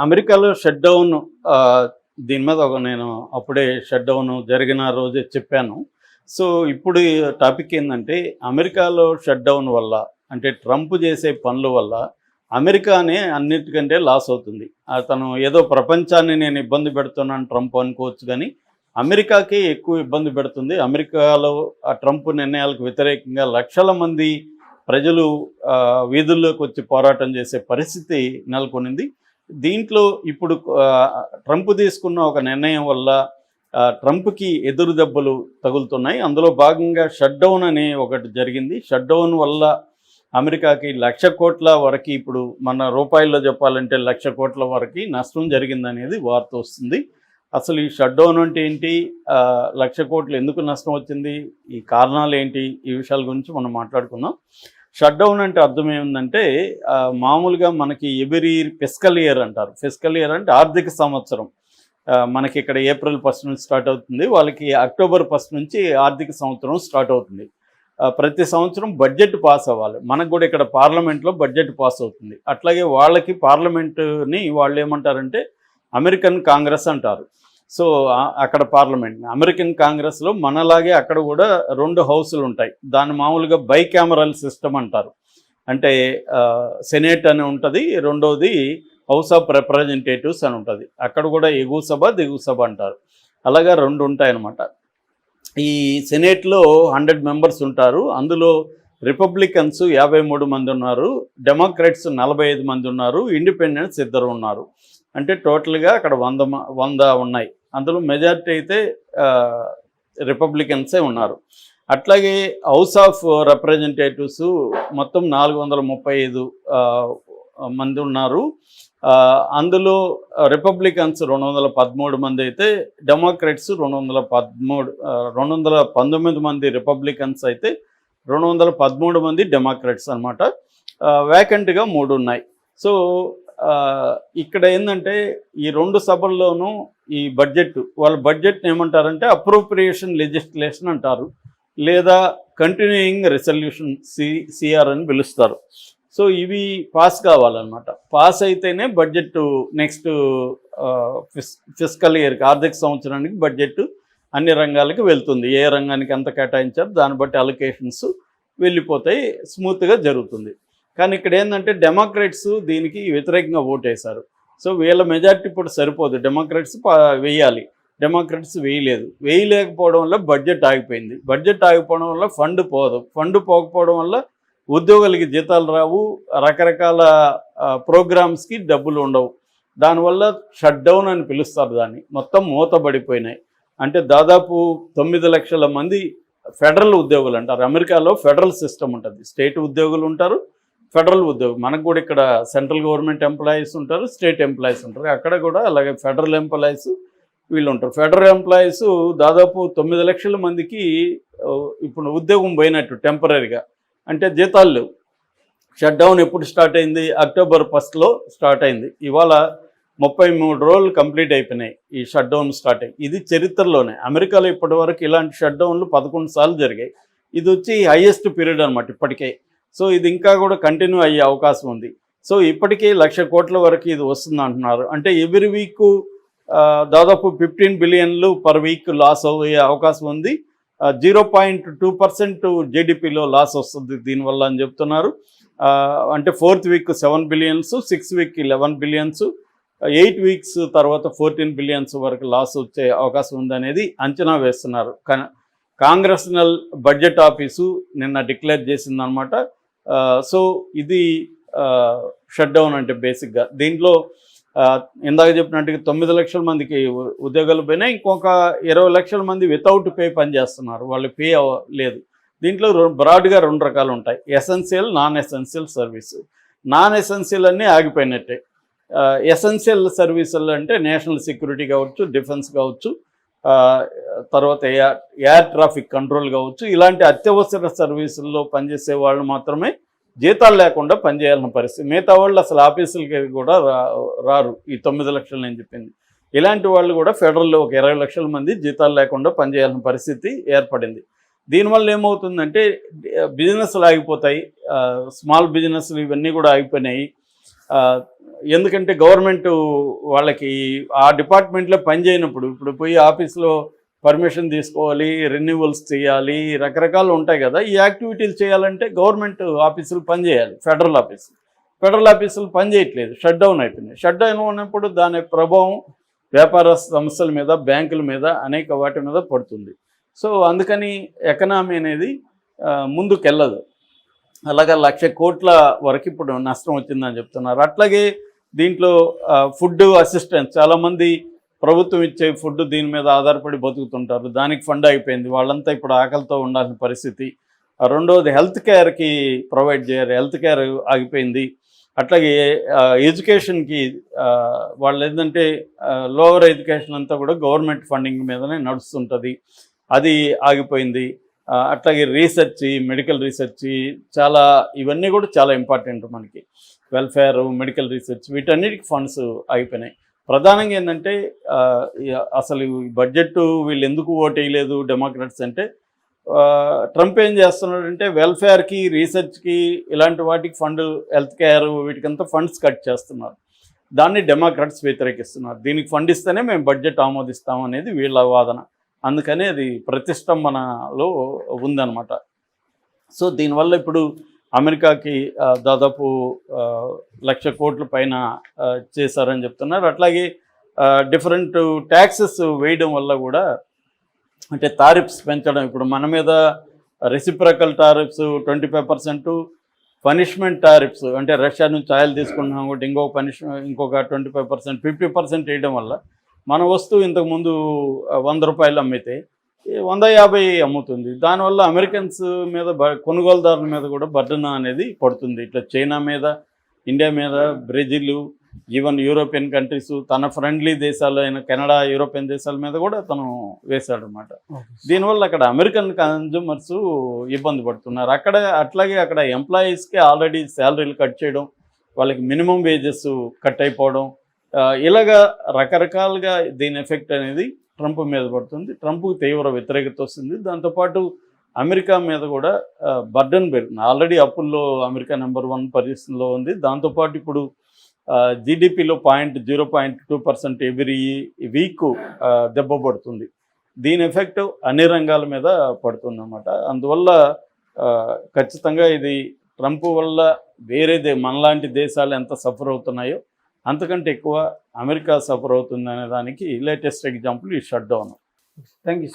అమెరికాలో shut down దీని మీద నేను అప్పుడే షట్ డౌన్ జరిగిన రోజే చెప్పాను. సో, ఇప్పుడు టాపిక్ ఏందంటే అమెరికాలో షట్ డౌన్ వల్ల అంటే ట్రంప్ చేసే పనుల వల్ల అమెరికానే అన్నిటికంటే లాస్ అవుతుంది. అతను ఏదో ప్రపంచాన్ని నేను ఇబ్బంది పెడుతున్నాను ట్రంప్ అనుకోవచ్చు గానీ, అమెరికాకే ఎక్కువ ఇబ్బంది పెడుతుంది. అమెరికాలో ఆ ట్రంప్ నిర్ణయాలకు వ్యతిరేకంగా లక్షల మంది ప్రజలు వీధుల్లోకి వచ్చి పోరాటం చేసే పరిస్థితి నెలకొనింది. దీంట్లో ఇప్పుడు ట్రంప్ తీసుకున్న ఒక నిర్ణయం వల్ల ట్రంప్కి ఎదురు దెబ్బలు తగులుతున్నాయి. అందులో భాగంగా షట్ డౌన్ అనే ఒకటి జరిగింది. షట్ డౌన్ వల్ల అమెరికాకి 1,00,000 కోట్ల వరకు, ఇప్పుడు మన రూపాయల్లో చెప్పాలంటే 1,00,000 కోట్ల వరకు నష్టం జరిగిందనేది వార్త వస్తుంది. అసలు ఈ షట్ డౌన్ అంటే ఏంటి, 1,00,000 కోట్లు ఎందుకు నష్టం వచ్చింది, ఈ కారణాలు ఏంటి, ఈ విషయాల గురించి మనం మాట్లాడుకుందాం. షట్ డౌన్ అంటే అర్థం ఏముందంటే, మామూలుగా మనకి ఎవ్రీ ఫిస్కల్ ఇయర్ అంటారు. ఫిస్కల్ ఇయర్ అంటే ఆర్థిక సంవత్సరం. మనకి ఇక్కడ ఏప్రిల్ 1 నుంచి స్టార్ట్ అవుతుంది, వాళ్ళకి అక్టోబర్ 1 నుంచి ఆర్థిక సంవత్సరం స్టార్ట్ అవుతుంది. ప్రతి సంవత్సరం బడ్జెట్ పాస్ అవ్వాలి. మనకు కూడా ఇక్కడ పార్లమెంట్లో బడ్జెట్ పాస్ అవుతుంది. అట్లాగే వాళ్ళకి పార్లమెంటుని వాళ్ళు ఏమంటారంటే అమెరికన్ కాంగ్రెస్ అంటారు. సో అక్కడ పార్లమెంట్, అమెరికన్ కాంగ్రెస్లో మనలాగే అక్కడ కూడా 2 హౌసులు ఉంటాయి. దాన్ని మామూలుగా బైకామరల్ సిస్టమ్ అంటారు. అంటే సెనేట్ అని ఉంటుంది, రెండవది హౌస్ ఆఫ్ రిప్రజెంటేటివ్స్ అని ఉంటుంది. అక్కడ కూడా ఎగువ సభ దిగువ సభ అంటారు. అలాగా 2 ఉంటాయన్నమాట. ఈ సెనేట్లో 100 మెంబర్స్ ఉంటారు. అందులో రిపబ్లికన్స్ 53 మంది ఉన్నారు, డెమోక్రాట్స్ 45 మంది ఉన్నారు, ఇండిపెండెంట్స్ 2 ఉన్నారు. అంటే టోటల్గా అక్కడ 100 ఉన్నాయి. అందులో మెజారిటీ అయితే రిపబ్లికన్సే ఉన్నారు. అట్లాగే హౌస్ ఆఫ్ రిప్రజెంటేటివ్స్ మొత్తం 435 మంది ఉన్నారు. అందులో రిపబ్లికన్స్ 213 మంది అయితే, డెమోక్రాట్స్ 219 మంది రిపబ్లికన్స్ అయితే 213 మంది డెమోక్రాట్స్ అనమాట. వ్యాకెంట్గా 3 ఉన్నాయి. సో ఇక్కడ ఏంటంటే ఈ 2 సభల్లోనూ ఈ బడ్జెట్, వాళ్ళ బడ్జెట్ని ఏమంటారంటే అప్రోప్రియేషన్ లెజిస్లేషన్ అంటారు, లేదా కంటిన్యూయింగ్ రెజల్యూషన్ సిఆర్ అని పిలుస్తారు. సో ఇవి పాస్ కావాలన్నమాట. పాస్ అయితేనే బడ్జెట్ నెక్స్ట్ ఫిస్కల్ ఇయర్కి, ఆర్థిక సంవత్సరానికి బడ్జెట్ అన్ని రంగాలకి వెళ్తుంది. ఏ రంగానికి ఎంత కేటాయించారు దాన్ని బట్టి అలొకేషన్స్ వెళ్ళిపోతాయి, స్మూత్గా జరుగుతుంది. కానీ ఇక్కడ ఏంటంటే డెమోక్రాట్స్ దీనికి వ్యతిరేకంగా ఓటేశారు. సో వీళ్ళ మెజార్టీ ఇప్పుడు సరిపోదు, డెమోక్రాట్స్ వేయాలి. డెమోక్రాట్స్ వేయలేకపోవడం వల్ల బడ్జెట్ ఆగిపోయింది. బడ్జెట్ ఆగిపోవడం వల్ల ఫండ్ పోదు. ఫండ్ పోకపోవడం వల్ల ఉద్యోగులకి జీతాలు రావు, రకరకాల ప్రోగ్రామ్స్కి డబ్బులు ఉండవు. దానివల్ల షట్ డౌన్ అని పిలుస్తారు దాన్ని. మొత్తం మూతబడిపోయినాయి. అంటే దాదాపు 9 లక్షల మంది ఫెడరల్ ఉద్యోగులు అంటారు. అమెరికాలో ఫెడరల్ సిస్టమ్ ఉంటుంది. స్టేట్ ఉద్యోగులు ఉంటారు, ఫెడరల్ ఉద్యోగులు. మనకు కూడా ఇక్కడ సెంట్రల్ గవర్నమెంట్ ఎంప్లాయీస్ ఉంటారు, స్టేట్ ఎంప్లాయీస్ ఉంటారు. అక్కడ కూడా అలాగే ఫెడరల్ ఎంప్లాయీస్ వీళ్ళు ఉంటారు. ఫెడరల్ ఎంప్లాయీస్ దాదాపు 9 లక్షల మందికి ఇప్పుడు ఉద్యోగం పోయినట్టు టెంపరీగా, అంటే జీతాలు లేవు. షట్ డౌన్ ఎప్పుడు స్టార్ట్ అయింది, అక్టోబర్ 1 స్టార్ట్ అయింది. ఇవాళ 33 రోజులు కంప్లీట్ అయిపోయినాయి ఈ షట్ డౌన్ స్టార్ట్ అయ్యి. ఇది చరిత్రలోనే అమెరికాలో ఇప్పటి వరకు ఇలాంటి షట్ డౌన్లు 11 సార్లు జరిగాయి. ఇది వచ్చి హైయెస్ట్ పీరియడ్ అనమాట ఇప్పటికే. సో ఇది ఇంకా కూడా కంటిన్యూ అయ్యే అవకాశం ఉంది. సో ఇప్పటికే 1,00,000 కోట్ల వరకు ఇది వస్తుంది అంటున్నారు. అంటే ఎవ్రీ వీక్ దాదాపు 15 బిలియన్లు పర్ వీక్ లాస్ అయ్యే అవకాశం ఉంది. 0.2% జీడిపిలో లాస్ వస్తుంది దీనివల్ల అని చెప్తున్నారు. అంటే 4th week 7 billions, 6th week 11 billions, 8 weeks తర్వాత 14 బిలియన్స్ వరకు లాస్ వచ్చే అవకాశం ఉందనేది అంచనా వేస్తున్నారు. కాంగ్రెషనల్ బడ్జెట్ ఆఫీసు నిన్న డిక్లేర్ చేసిందనమాట. సో ఇది షట్ డౌన్ అంటే బేసిక్గా. దీంట్లో ఇందాక చెప్పినట్టుగా 9 లక్షల మందికి ఉద్యోగాలు పోయినాయి. ఇంకొక 20 లక్షల మంది వితౌట్ పే పనిచేస్తున్నారు, వాళ్ళు పే లేదు. దీంట్లో బ్రాడ్గా 2 రకాలు ఉంటాయి, essential, non essential service. Non essential అన్నీ ఆగిపోయినట్టే. ఎసెన్షియల్ సర్వీసులు అంటే నేషనల్ సెక్యూరిటీ కావచ్చు, డిఫెన్స్ కావచ్చు, తర్వాత ఎయిర్ ట్రాఫిక్ కంట్రోల్ కావచ్చు, ఇలాంటి అత్యవసర సర్వీసుల్లో పనిచేసే వాళ్ళు మాత్రమే జీతాలు లేకుండా పనిచేయాల్సిన పరిస్థితి. మిగతా వాళ్ళు అసలు ఆఫీసులకి కూడా రారు. ఈ 9 లక్షలు నేను చెప్పింది. ఇలాంటి వాళ్ళు కూడా ఫెడరల్లో ఒక 20 లక్షల మంది జీతాలు లేకుండా పనిచేయాల్సిన పరిస్థితి ఏర్పడింది. దీనివల్ల ఏమవుతుందంటే బిజినెస్లు ఆగిపోతాయి, స్మాల్ బిజినెస్లు ఇవన్నీ కూడా ఆగిపోయినాయి. ఎందుకంటే గవర్నమెంట్ వాళ్ళకి ఆ డిపార్ట్మెంట్లో పనిచేయనప్పుడు ఇప్పుడు పోయి ఆఫీస్లో పర్మిషన్ తీసుకోవాలి, రెన్యువల్స్ చేయాలి, రకరకాలు ఉంటాయి కదా. ఈ యాక్టివిటీలు చేయాలంటే గవర్నమెంట్ ఆఫీసులు పనిచేయాలి. ఫెడరల్ ఆఫీసులు పనిచేయట్లేదు, షట్ డౌన్ అయిపోయినాయి. షట్ డౌన్ ఉన్నప్పుడు దాని ప్రభావం వ్యాపార సంస్థల మీద, బ్యాంకుల మీద, అనేక వాటి మీద పడుతుంది. సో అందుకని ఎకనామీ అనేది ముందుకెళ్ళదు. అలాగే 1,00,000 కోట్ల వరకు ఇప్పుడు నష్టం వచ్చిందని చెప్తున్నారు. అట్లాగే దీంట్లో ఫుడ్ అసిస్టెన్స్, చాలామంది ప్రభుత్వం ఇచ్చే ఫుడ్ దీని మీద ఆధారపడి బతుకుతుంటారు. దానికి ఫండ్ అయిపోయింది, వాళ్ళంతా ఇప్పుడు ఆకలితో ఉండాల్సిన పరిస్థితి. రెండవది హెల్త్ కేర్కి ప్రొవైడ్ చేయాలి, హెల్త్ కేర్ ఆగిపోయింది. అట్లాగే ఎడ్యుకేషన్కి వాళ్ళు ఏంటంటే లోవర్ ఎడ్యుకేషన్ అంతా కూడా గవర్నమెంట్ ఫండింగ్ మీదనే నడుస్తుంటుంది, అది ఆగిపోయింది. అట్లాగే రీసెర్చ్, మెడికల్ రీసెర్చ్ చాలా, ఇవన్నీ కూడా చాలా ఇంపార్టెంట్ మనకి. వెల్ఫేర్, మెడికల్ రీసెర్చ్, వీటన్నిటికి ఫండ్స్ అయిపోయినాయి. ప్రధానంగా ఏంటంటే అసలు బడ్జెట్ వీళ్ళు ఎందుకు ఓట్ వేయలేదు డెమోక్రాట్స్ అంటే, ట్రంప్ ఏం చేస్తున్నాడంటే వెల్ఫేర్కి, రీసెర్చ్కి, ఇలాంటి వాటికి ఫండ్, హెల్త్ కేర్, వీటికంతా ఫండ్స్ కట్ చేస్తున్నారు. దాన్ని డెమోక్రాట్స్ వ్యతిరేకిస్తున్నారు. దీనికి ఫండ్ ఇస్తేనే మేము బడ్జెట్ ఆమోదిస్తాం అనేది వీళ్ళ వాదన. అందుకని అది ప్రతిష్టంభనలో ఉందన్నమాట. సో దీనివల్ల ఇప్పుడు అమెరికాకి దాదాపు 1,00,000 కోట్ల పైన చేశారని చెప్తున్నారు. అట్లాగే డిఫరెంట్ ట్యాక్సెస్ వేయడం వల్ల కూడా, అంటే టారిఫ్స్ పెంచడం, ఇప్పుడు మన మీద రెసిప్రకల్ టారిఫ్స్ 25%, పనిష్మెంట్ టారిఫ్స్ అంటే రష్యా నుంచి ఆయిల్ తీసుకుంటున్నాం కాబట్టి ఇంకొక 25%, 50% వేయడం వల్ల మన వస్తువు ఇంతకుముందు ₹100 అమ్మితే 150 అమ్ముతుంది. దానివల్ల అమెరికన్స్ మీద, కొనుగోలుదారుల మీద కూడా బర్డన్ అనేది పడుతుంది. ఇట్లా చైనా మీద, ఇండియా మీద, బ్రెజిల్, ఈవెన్ యూరోపియన్ కంట్రీస్, తన ఫ్రెండ్లీ దేశాలు అయిన కెనడా, యూరోపియన్ దేశాల మీద కూడా తను వేశాడనమాట. దీనివల్ల అక్కడ అమెరికన్ కన్జ్యూమర్స్ ఇబ్బంది పడుతున్నారు. అట్లాగే అక్కడ ఎంప్లాయీస్కి ఆల్రెడీ శాలరీలు కట్ చేయడం, వాళ్ళకి మినిమం వేజెస్ కట్ అయిపోవడం, ఇలాగా రకరకాలుగా దీని ఎఫెక్ట్ అనేది ట్రంప్ మీద పడుతుంది. ట్రంప్కు తీవ్ర వ్యతిరేకత వస్తుంది. దాంతోపాటు అమెరికా మీద కూడా బర్డన్ పెరుగుతుంది. ఆల్రెడీ అప్పుల్లో అమెరికా నెంబర్ 1 పొజిషన్లో ఉంది. దాంతోపాటు ఇప్పుడు జీడిపిలో 0.2% ఎవ్రీ వీక్ దెబ్బ పడుతుంది. దీని ఎఫెక్ట్ అన్ని రంగాల మీద పడుతుందన్నమాట. అందువల్ల ఖచ్చితంగా ఇది ట్రంప్ వల్ల మనలాంటి దేశాలు ఎంత సఫర్ అవుతున్నాయో అంతకంటే ఎక్కువ అమెరికా సఫర్ అవుతుంది అనే దానికి లేటెస్ట్ ఎగ్జాంపుల్ ఈ షట్ డౌన్. Thank you.